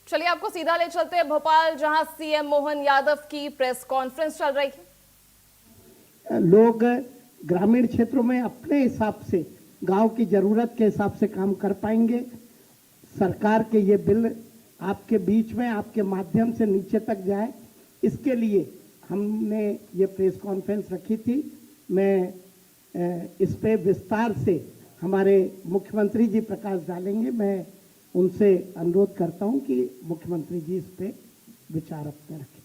चलिए आपको सीधा ले चलते हैं भोपाल, जहां सीएम मोहन यादव की प्रेस कॉन्फ्रेंस चल रही है। लोग ग्रामीण क्षेत्रों में अपने हिसाब से गांव की जरूरत के हिसाब से काम कर पाएंगे। सरकार के ये बिल आपके बीच में, आपके माध्यम से नीचे तक जाए, इसके लिए हमने ये प्रेस कॉन्फ्रेंस रखी थी। मैं इस पे विस्तार से हमारे मुख्यमंत्री जी प्रकाश डालेंगे। मैं उनसे अनुरोध करता हूं कि मुख्यमंत्री जी इस पे विचार अपने रखें।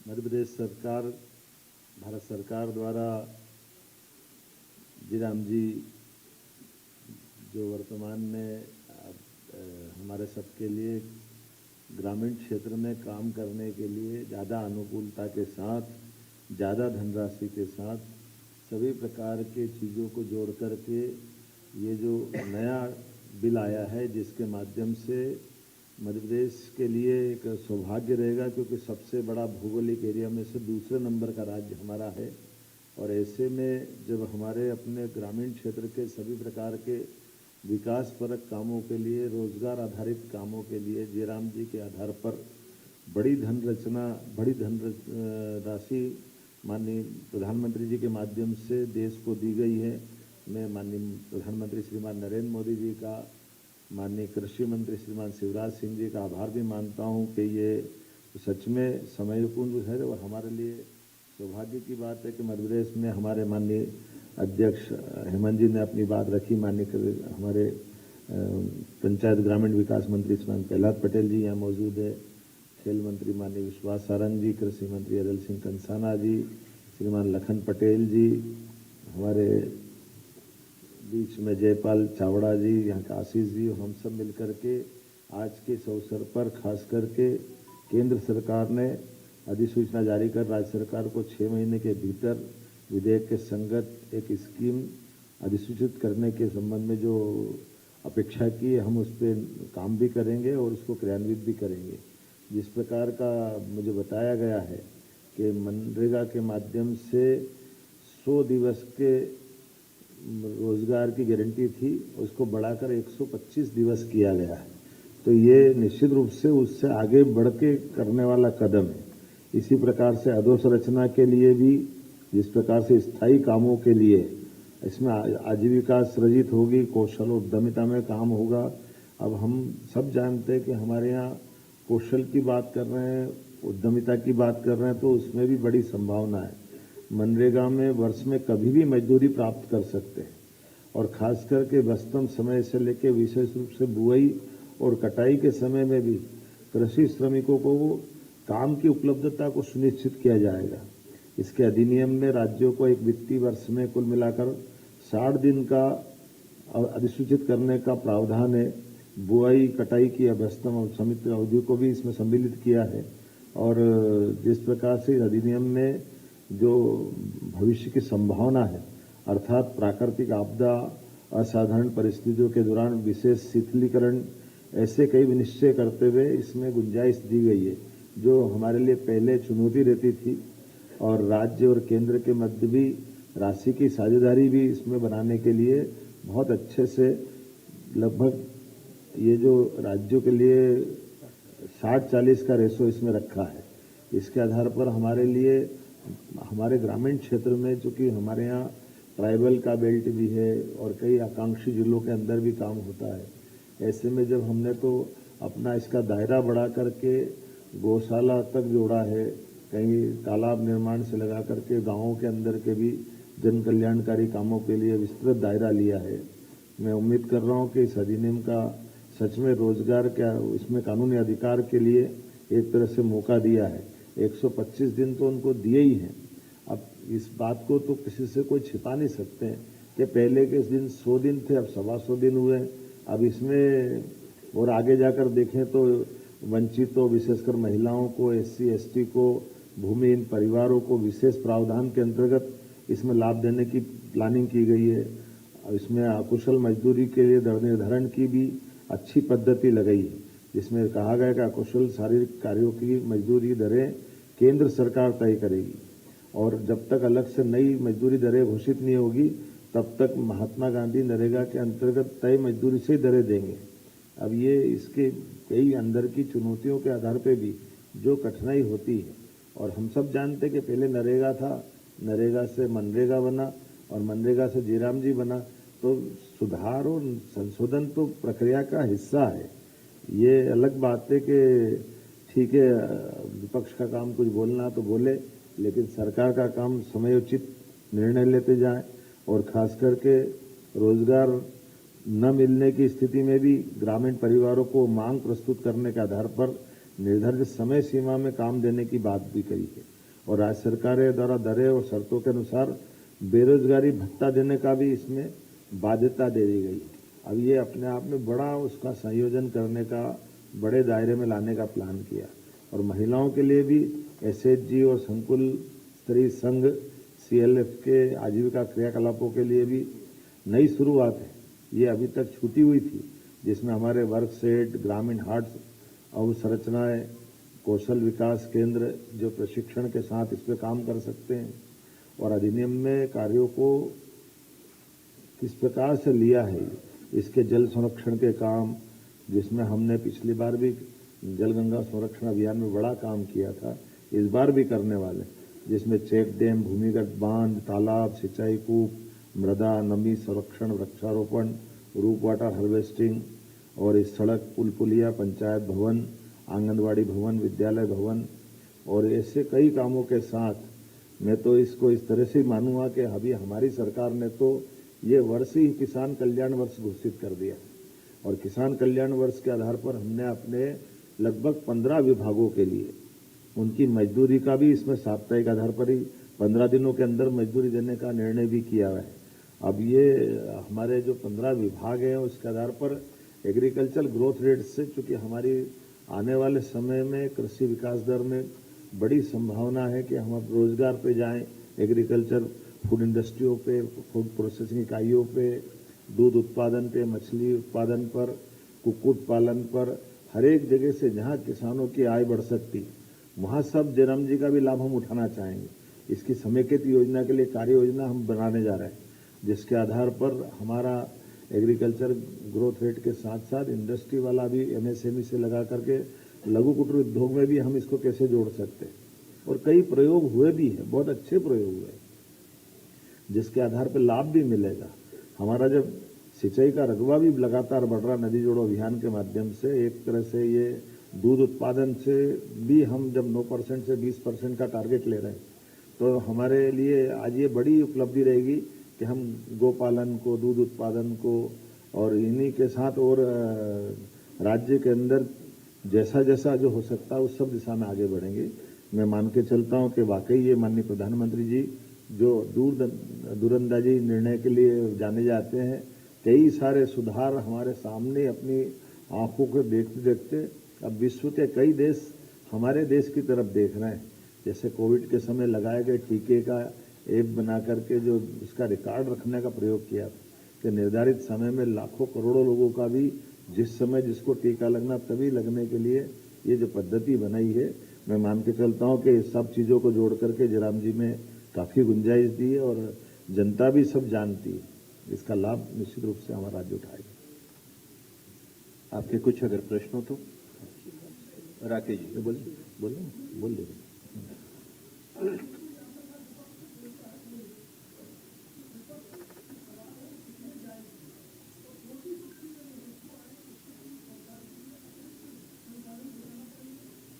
मध्य प्रदेश सरकार, भारत सरकार द्वारा जीराम जी जो वर्तमान में हमारे सबके लिए ग्रामीण क्षेत्र में काम करने के लिए ज़्यादा अनुकूलता के साथ, ज़्यादा धनराशि के साथ सभी प्रकार के चीज़ों को जोड़ करके ये जो नया बिल आया है, जिसके माध्यम से मध्य प्रदेश के लिए एक सौभाग्य रहेगा, क्योंकि सबसे बड़ा भौगोलिक एरिया में से दूसरे नंबर का राज्य हमारा है। और ऐसे में जब हमारे अपने ग्रामीण क्षेत्र के सभी प्रकार के विकासपरक कामों के लिए, रोजगार आधारित कामों के लिए जयराम जी के आधार पर बड़ी धनराशि माननीय प्रधानमंत्री जी के माध्यम से देश को दी गई है। मैं माननीय प्रधानमंत्री श्रीमान नरेंद्र मोदी जी का, माननीय कृषि मंत्री श्रीमान शिवराज सिंह जी का आभार भी मानता हूं कि ये सच में समयपूर्ण है और हमारे लिए सौभाग्य की बात है कि मध्य प्रदेश में हमारे माननीय अध्यक्ष हेमंत जी ने अपनी बात रखी। माननीय हमारे पंचायत ग्रामीण विकास मंत्री श्रीमान प्रहलाद पटेल जी यहाँ मौजूद है, खेल मंत्री माननीय विश्वास सारंग जी, कृषि मंत्री अदल सिंह कंसाना जी, श्रीमान लखन पटेल जी, हमारे बीच में जयपाल चावड़ा जी, यहाँ का आशीष जी, हम सब मिलकर के आज के इस अवसर पर खास करके केंद्र सरकार ने अधिसूचना जारी कर राज्य सरकार को 6 महीने के भीतर विधेयक के संगत एक स्कीम अधिसूचित करने के संबंध में जो अपेक्षा की, हम उस पर काम भी करेंगे और उसको क्रियान्वित भी करेंगे। जिस प्रकार का मुझे बताया गया है कि मनरेगा के माध्यम से 100 दिवस के रोजगार की गारंटी थी, उसको बढ़ाकर 125 दिवस किया गया है। तो ये निश्चित रूप से उससे आगे बढ़ के करने वाला कदम है। इसी प्रकार से अधोसंरचना के लिए भी, जिस प्रकार से स्थायी कामों के लिए इसमें आजीविका सृजित होगी, कौशल उद्यमिता में काम होगा। अब हम सब जानते हैं कि हमारे यहाँ कौशल की बात कर रहे हैं, उद्यमिता की बात कर रहे हैं, तो उसमें भी बड़ी संभावना है। मनरेगा में वर्ष में कभी भी मजदूरी प्राप्त कर सकते हैं और खास करके व्यस्तम समय से लेकर विशेष रूप से बुआई और कटाई के समय में भी कृषि श्रमिकों को काम की उपलब्धता को सुनिश्चित किया जाएगा। इसके अधिनियम में राज्यों को एक वित्तीय वर्ष में कुल मिलाकर 60 दिन का अधिसूचित करने का प्रावधान है। बुआई कटाई की व्यस्तम और सीमित अवधि को भी इसमें सम्मिलित किया है। और जिस प्रकार से अधिनियम में जो भविष्य की संभावना है, अर्थात प्राकृतिक आपदा, असाधारण परिस्थितियों के दौरान विशेष शिथिलीकरण, ऐसे कई निश्चय करते हुए इसमें गुंजाइश दी गई है, जो हमारे लिए पहले चुनौती रहती थी। और राज्य और केंद्र के मध्य भी राशि की साझेदारी भी इसमें बनाने के लिए बहुत अच्छे से, लगभग ये जो राज्यों के लिए 60-40 का रेशो इसमें रखा है। इसके आधार पर हमारे लिए, हमारे ग्रामीण क्षेत्र में, चूंकि हमारे यहाँ ट्राइबल का बेल्ट भी है और कई आकांक्षी जिलों के अंदर भी काम होता है, ऐसे में जब हमने तो अपना इसका दायरा बढ़ा करके गौशाला तक जोड़ा है, कहीं तालाब निर्माण से लगा करके गांवों के अंदर के भी जन कल्याणकारी कामों के लिए विस्तृत दायरा लिया है। मैं उम्मीद कर रहा हूं कि इस अधिनियम का सच में रोजगार क्या, इसमें कानूनी अधिकार के लिए एक तरह से मौका दिया है। 125 दिन तो उनको दिए ही हैं। अब इस बात को तो किसी से कोई छिपा नहीं सकते हैं कि पहले के दिन 100 दिन थे, अब 125 दिन हुए। अब इसमें और आगे जाकर देखें तो वंचितों, विशेषकर महिलाओं को, SC ST को, भूमिहीन परिवारों को विशेष प्रावधान के अंतर्गत इसमें लाभ देने की प्लानिंग की गई है। इसमें अकुशल मजदूरी के लिए दर निर्धारण की भी अच्छी पद्धति लगाई है, जिसमें कहा गया कि अकुशल शारीरिक कार्यों की मजदूरी दरें केंद्र सरकार तय करेगी और जब तक अलग से नई मजदूरी दरें घोषित नहीं होगी तब तक महात्मा गांधी नरेगा के अंतर्गत तय मजदूरी से ही दरें देंगे। अब ये इसके कई अंदर की चुनौतियों के आधार पे भी जो कठिनाई होती है, और हम सब जानते हैं कि पहले नरेगा था, नरेगा से मनरेगा बना और मनरेगा से जीराम जी बना, तो सुधार और संशोधन तो प्रक्रिया का हिस्सा है। ये अलग बात है कि ठीक है विपक्ष का काम कुछ बोलना तो बोले, लेकिन सरकार का काम समयोचित निर्णय लेते जाए, और खास करके रोजगार न मिलने की स्थिति में भी ग्रामीण परिवारों को मांग प्रस्तुत करने के आधार पर निर्धारित समय सीमा में काम देने की बात भी कही है। और राज्य सरकारें द्वारा दरें और शर्तों के अनुसार बेरोजगारी भत्ता देने का भी इसमें बाध्यता दे दी गई। अब ये अपने आप में बड़ा उसका संयोजन करने का, बड़े दायरे में लाने का प्लान किया। और महिलाओं के लिए भी एसएचजी और संकुल स्तरीय संघ सीएलएफ के आजीविका क्रियाकलापों के लिए भी नई शुरुआत है। ये अभी तक छूटी हुई थी, जिसमें हमारे वर्क सेट, ग्रामीण हाट अवसंरचनाएं, कौशल विकास केंद्र जो प्रशिक्षण के साथ इस पर काम कर सकते हैं, और अधिनियम में कार्यों को किस प्रकार से लिया है, इसके जल संरक्षण के काम, जिसमें हमने पिछली बार भी जल गंगा संरक्षण अभियान में बड़ा काम किया था, इस बार भी करने वाले, जिसमें चेक डैम, भूमिगत बांध, तालाब, सिंचाई कूप, मृदा नमी संरक्षण, वृक्षारोपण, रूप वाटर हार्वेस्टिंग, और इस सड़क, पुल पुलिया, पंचायत भवन, आंगनबाड़ी भवन, विद्यालय भवन, और ऐसे कई कामों के साथ मैं तो इसको इस तरह से मानूंगा कि अभी हमारी सरकार ने तो ये वर्ष ही किसान कल्याण वर्ष घोषित कर दिया, और किसान कल्याण वर्ष के आधार पर हमने अपने लगभग 15 विभागों के लिए उनकी मजदूरी का भी इसमें साप्ताहिक आधार पर ही 15 दिनों के अंदर मजदूरी देने का निर्णय भी किया है। अब ये हमारे जो 15 विभाग हैं उसके आधार पर एग्रीकल्चर ग्रोथ रेट से, चूंकि हमारी आने वाले समय में कृषि विकास दर में बड़ी संभावना है कि हम अब रोजगार पे जाएं, एग्रीकल्चर फूड इंडस्ट्रियों पे, फूड प्रोसेसिंग इकाइयों पे, दूध उत्पादन पे, मछली उत्पादन पर, कुक्कुट पालन पर, हर एक जगह से जहां किसानों की आय बढ़ सकती, वहां सब जयराम जी का भी लाभ हम उठाना चाहेंगे। इसकी समेकित योजना के लिए कार्य योजना हम बनाने जा रहे हैं, जिसके आधार पर हमारा एग्रीकल्चर ग्रोथ रेट के साथ साथ इंडस्ट्री वाला भी एमएसएमई से लगा करके लघु कुटीर उद्योग में भी हम इसको कैसे जोड़ सकते हैं। और कई प्रयोग हुए भी हैं, बहुत अच्छे प्रयोग हुए, जिसके आधार पर लाभ भी मिलेगा। हमारा जब सिंचाई का रकबा भी लगातार बढ़ रहा, नदी जोड़ो अभियान के माध्यम से, एक तरह से ये दूध उत्पादन से भी हम जब 9% से 20% का टारगेट ले रहे हैं, तो हमारे लिए आज ये बड़ी उपलब्धि रहेगी कि हम गोपालन को, दूध उत्पादन को, और इन्हीं के साथ और राज्य के अंदर जैसा जैसा जो हो सकता है उस सब दिशा में आगे बढ़ेंगे। मैं मान के चलता हूं कि वाकई ये माननीय प्रधानमंत्री जी जो दूरंदाजी निर्णय के लिए जाने जाते हैं, कई सारे सुधार हमारे सामने अपनी आंखों को देखते देखते अब विश्व के कई देश हमारे देश की तरफ देख रहे हैं। जैसे कोविड के समय लगाए गए टीके का ऐप बना करके जो उसका रिकॉर्ड रखने का प्रयोग किया कि निर्धारित समय में लाखों करोड़ों लोगों का भी जिस समय जिसको टीका लगना तभी लगने के लिए ये जो पद्धति बनाई है, मैं मान के चलता हूं कि इस सब चीजों को जोड़ करके जयराम जी में काफी गुंजाइश दी है, और जनता भी सब जानती है। इसका लाभ निश्चित रूप से हमारा राज्य उठाएगा। आपके कुछ अगर प्रश्न हो तो राकेश जी बोलिए।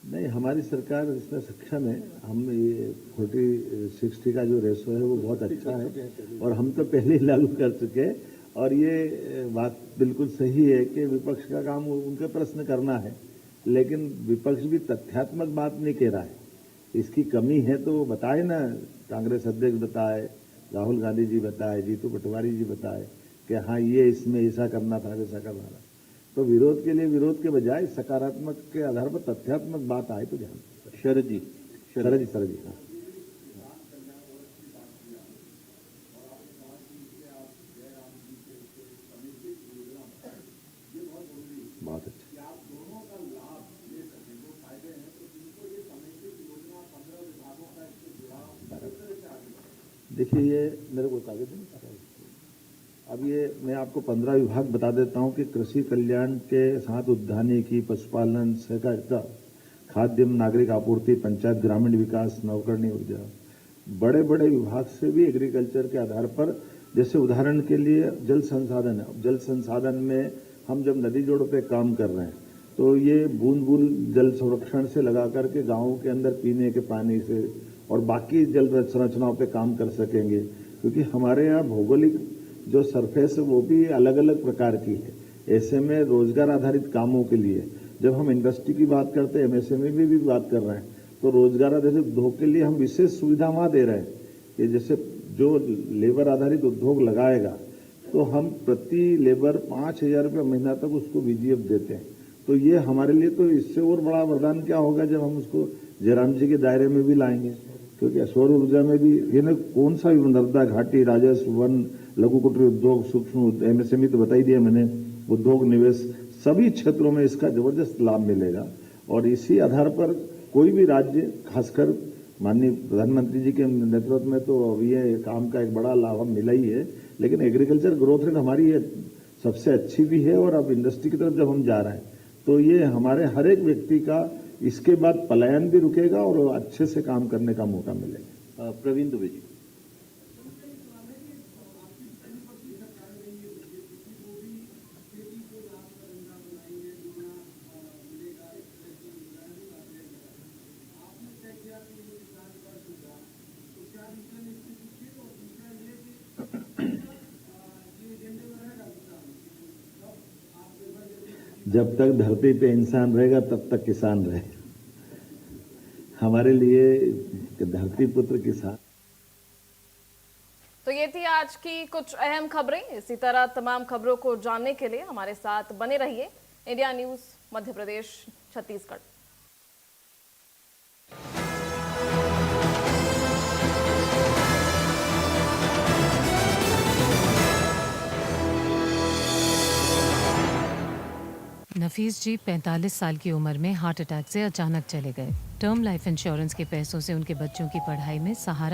नहीं, हमारी सरकार इसमें सक्षम है। हम ये 40-60 का जो रेशो है वो बहुत अच्छा है, और हम तो पहले ही लागू कर चुके हैं। और ये बात बिल्कुल सही है कि विपक्ष का काम उनके प्रश्न करना है, लेकिन विपक्ष भी तथ्यात्मक बात नहीं कह रहा है। इसकी कमी है तो बताए ना, कांग्रेस अध्यक्ष बताए, राहुल गांधी जी बताए, जीतू पटवारी जी बताए कि हाँ ये इसमें ऐसा करना था, वैसा करना था। तो विरोध के लिए विरोध के बजाय सकारात्मक के आधार पर तथ्यात्मक बात आए तो ध्यान। शरद जी हाँ। बहुत अच्छा। बराबर। देखिए, ये मेरे को कागज नहीं पता है। अब ये मैं आपको 15 विभाग बता देता हूं कि कृषि कल्याण के साथ उद्यानिकी, पशुपालन, सहकारिता, खाद्य एवं नागरिक आपूर्ति, पंचायत ग्रामीण विकास, नवकरणीय ऊर्जा, बड़े बड़े विभाग से भी एग्रीकल्चर के आधार पर, जैसे उदाहरण के लिए जल संसाधन है। जल संसाधन में हम जब नदी जोड़ पे काम कर रहे हैं तो ये बूंद बूंद जल संरक्षण से लगा करके गांवों के अंदर पीने के पानी से और बाकी जल संरचनाओं पे काम कर सकेंगे, क्योंकि हमारे यहाँ भौगोलिक जो सरफेस है वो भी अलग अलग प्रकार की है। ऐसे में रोजगार आधारित कामों के लिए जब हम इंडस्ट्री की बात करते हैं, एमएसएमई में भी बात कर रहे हैं, तो रोजगार आधारित उद्योग के लिए हम विशेष सुविधा वहां दे रहे हैं कि जैसे जो लेबर आधारित उद्योग लगाएगा तो हम प्रति लेबर 5,000 रुपये महीना तक उसको VGF देते हैं। तो ये हमारे लिए तो इससे और बड़ा वरदान क्या होगा जब हम उसको जयराम जी के दायरे में भी लाएंगे, क्योंकि सौर ऊर्जा में भी ये न कौन सा भी नर्मदा घाटी, राजस्व, वन, लघु कुटीर उद्योग, सूक्ष्म एमएसएमई तो बता ही दिया मैंने, उद्योग, निवेश, सभी क्षेत्रों में इसका जबरदस्त लाभ मिलेगा। और इसी आधार पर कोई भी राज्य, खासकर माननीय प्रधानमंत्री जी के नेतृत्व में तो ये काम का एक बड़ा लाभ हम मिला ही है, लेकिन एग्रीकल्चर ग्रोथ रेट हमारी ये सबसे अच्छी भी है। और अब इंडस्ट्री की तरफ जब हम जा रहे हैं तो ये हमारे हर एक व्यक्ति का इसके बाद पलायन भी रुकेगा और अच्छे से काम करने का मौका मिलेगा। प्रवीण दुबे जी। जब तक धरती पे इंसान रहेगा तब तक किसान रहेगा। हमारे लिए धरती पुत्र किसान। तो ये थी आज की कुछ अहम खबरें। इसी तरह तमाम खबरों को जानने के लिए हमारे साथ बने रहिए। India news Madhya Pradesh, Chhattisgarh. नफीस जी 45 साल की उम्र में हार्ट अटैक से अचानक चले गए। टर्म लाइफ इंश्योरेंस के पैसों से उनके बच्चों की पढ़ाई में सहारा